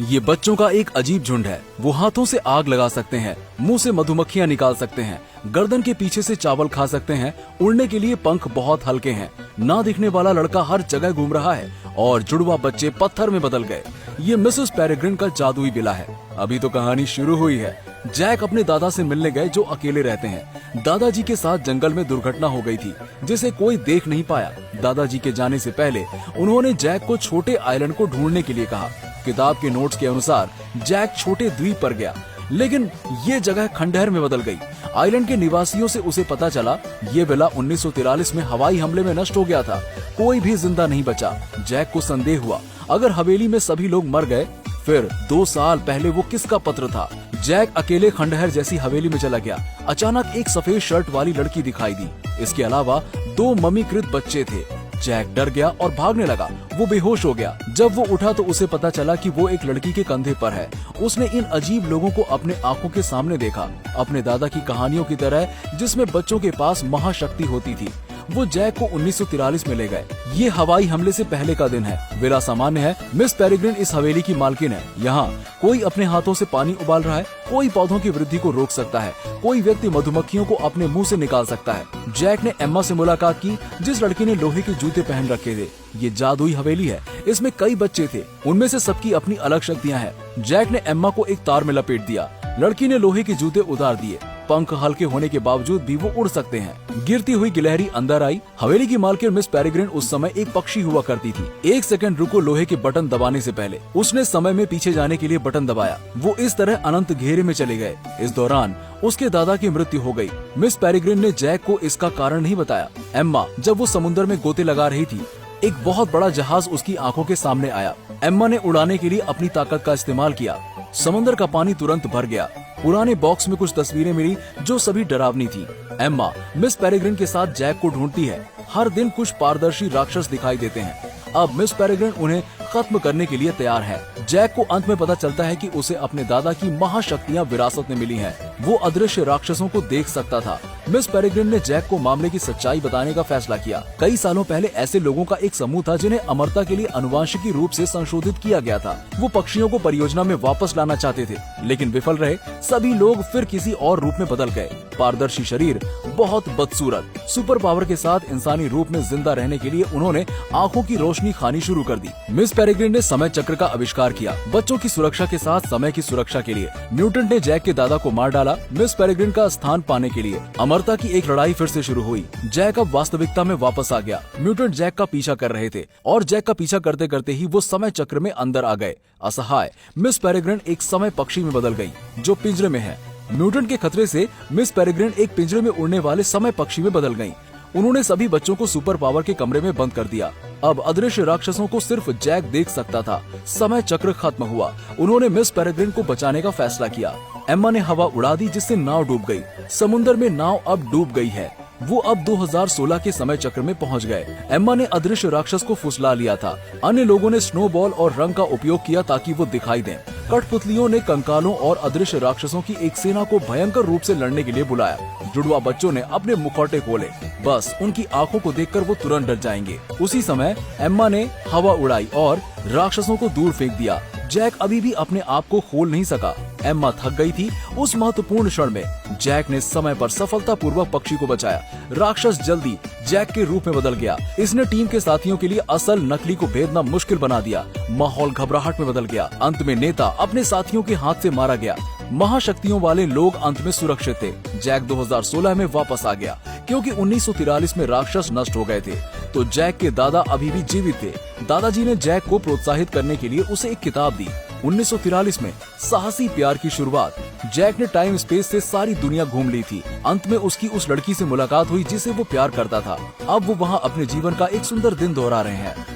ये बच्चों का एक अजीब झुंड है। वो हाथों से आग लगा सकते हैं, मुंह से मधुमक्खियां निकाल सकते हैं, गर्दन के पीछे से चावल खा सकते हैं, उड़ने के लिए पंख बहुत हल्के हैं। ना दिखने वाला लड़का हर जगह घूम रहा है और जुड़वा बच्चे पत्थर में बदल गए। ये मिसेस पेरेग्रिन का जादुई बिला है। अभी तो कहानी शुरू हुई है। जैक अपने दादा से मिलने गए जो अकेले रहते हैं। दादाजी के साथ जंगल में दुर्घटना हो गई थी जिसे कोई देख नहीं पाया। दादाजी के जाने से पहले उन्होंने जैक को छोटे आइलैंड को ढूंढने के लिए कहा। किताब के नोट्स के अनुसार जैक छोटे द्वीप पर गया, लेकिन ये जगह खंडहर में बदल गई। आइलैंड के निवासियों से उसे पता चला ये विला 1943 में हवाई हमले में नष्ट हो गया था। कोई भी जिंदा नहीं बचा। जैक को संदेह हुआ, अगर हवेली में सभी लोग मर गए फिर 2 साल पहले वो किसका पत्र था। जैक अकेले खंडहर जैसी हवेली में चला गया। अचानक एक सफेद शर्ट वाली लड़की दिखाई दी। इसके अलावा 2 ममीकृत बच्चे थे। जैक डर गया और भागने लगा। वो बेहोश हो गया। जब वो उठा तो उसे पता चला कि वो एक लड़की के कंधे पर है। उसने इन अजीब लोगों को अपने आंखों के सामने देखा, अपने दादा की कहानियों की तरह जिसमें बच्चों के पास महाशक्ति होती थी। वो जैक को 1943 में ले गए। ये हवाई हमले से पहले का दिन है। विला सामान्य है। मिस पेरेग्रिन इस हवेली की मालकिन है। यहाँ कोई अपने हाथों से पानी उबाल रहा है, कोई पौधों की वृद्धि को रोक सकता है, कोई व्यक्ति मधुमक्खियों को अपने मुंह से निकाल सकता है। जैक ने एम्मा से मुलाकात की, जिस लड़की ने लोहे के जूते पहन रखे थे। ये जादुई हवेली है। इसमें कई बच्चे थे, उनमें से सबकी अपनी अलग शक्तियाँ हैं। जैक ने एम्मा को एक तार में लपेट दिया। लड़की ने लोहे के जूते उतार दिए। पंख हल्के होने के बावजूद भी वो उड़ सकते हैं। गिरती हुई गिलहरी अंदर आई। हवेली की मालकिन मिस पेरेग्रिन उस समय एक पक्षी हुआ करती थी। 1 सेकंड रुको लोहे के बटन दबाने से पहले। उसने समय में पीछे जाने के लिए बटन दबाया। वो इस तरह अनंत घेरे में चले गए। इस दौरान उसके दादा की मृत्यु हो गई। मिस पेरेग्रिन ने जैक को इसका कारण नहीं बताया। एम्मा जब वो समुद्र में गोते लगा रही थी, एक बहुत बड़ा जहाज उसकी आंखों के सामने आया। एम्मा ने उड़ाने के लिए अपनी ताकत का इस्तेमाल किया। समंदर का पानी तुरंत भर गया। पुराने बॉक्स में कुछ तस्वीरें मिली जो सभी डरावनी थी। एम्मा मिस पेरेग्रिन के साथ जैक को ढूंढती है। हर दिन कुछ पारदर्शी राक्षस दिखाई देते हैं। अब मिस पेरेग्रिन उन्हें खत्म करने के लिए तैयार है। जैक को अंत में पता चलता है कि उसे अपने दादा की महाशक्तियां विरासत में मिली हैं। वो अदृश्य राक्षसों को देख सकता था। मिस पेरेग्रिन ने जैक को मामले की सच्चाई बताने का फैसला किया। कई सालों पहले ऐसे लोगों का एक समूह था जिन्हें अमरता के लिए अनुवांशिकी रूप से संशोधित किया गया था। वो पक्षियों को परियोजना में वापस लाना चाहते थे, लेकिन विफल रहे। सभी लोग फिर किसी और रूप में बदल गए। पारदर्शी शरीर, बहुत बदसूरत। सुपर पावर के साथ इंसानी रूप में जिंदा रहने के लिए उन्होंने आंखों की रोशनी खानी शुरू कर दी। मिस पेरेग्रिन ने समय चक्र का आविष्कार किया, बच्चों की सुरक्षा के साथ समय की सुरक्षा के लिए। म्यूटेंट ने जैक के दादा को मार डाला, मिस पेरेग्रिन का स्थान पाने के लिए। अमरता की एक लड़ाई फिर से शुरू हुई। जैक अब वास्तविकता में वापस आ गया। म्यूटेंट जैक का पीछा कर रहे थे और जैक का पीछा करते करते ही वो समय चक्र में अंदर आ गए। असहाय मिस पेरेग्रिन एक समय पक्षी में बदल गई जो पिंजरे में है। म्यूटेंट के खतरे से मिस पेरेग्रिन एक पिंजरे में उड़ने वाले समय पक्षी में बदल गयी। उन्होंने सभी बच्चों को सुपर पावर के कमरे में बंद कर दिया। अब अदृश्य राक्षसों को सिर्फ जैक देख सकता था। समय चक्र खत्म हुआ। उन्होंने मिस पेरेग्रिन को बचाने का फैसला किया। एम्मा ने हवा उड़ा दी जिससे नाव डूब गई। समुद्र में नाव अब डूब गई है। वो अब 2016 के समय चक्र में पहुंच गए। एम्मा ने अदृश्य राक्षस को फुसला लिया था। अन्य लोगों ने स्नोबॉल और रंग का उपयोग किया ताकि वो दिखाई दें। कठपुतलियों ने कंकालों और अदृश्य राक्षसों की एक सेना को भयंकर रूप से लड़ने के लिए बुलाया। जुड़वा बच्चों ने अपने मुखौटे खोले, बस उनकी आंखों को देखकर वो तुरंत डर जाएंगे। उसी समय एम्मा ने हवा उड़ाई और राक्षसों को दूर फेंक दिया। जैक अभी भी अपने आप को खोल नहीं सका। एम्मा थक गई थी। उस महत्वपूर्ण क्षण में जैक ने समय पर सफलतापूर्वक पक्षी को बचाया। राक्षस जल्दी जैक के रूप में बदल गया। इसने टीम के साथियों के लिए असल नकली को भेदना मुश्किल बना दिया। माहौल घबराहट में बदल गया। अंत में नेता अपने साथियों के हाथ से मारा गया। महाशक्तियों वाले लोग अंत में सुरक्षित थे। जैक 2016 में वापस आ गया क्योंकि 1943 में राक्षस नष्ट हो गए थे। तो जैक के दादा अभी भी जीवित थे। दादाजी ने जैक को प्रोत्साहित करने के लिए उसे एक किताब दी। 1943 में साहसी प्यार की शुरुआत। जैक ने टाइम स्पेस से सारी दुनिया घूम ली थी। अंत में उसकी उस लड़की से मुलाकात हुई जिसे वो प्यार करता था। अब वो वहाँ अपने जीवन का एक सुंदर दिन दोहरा रहे हैं।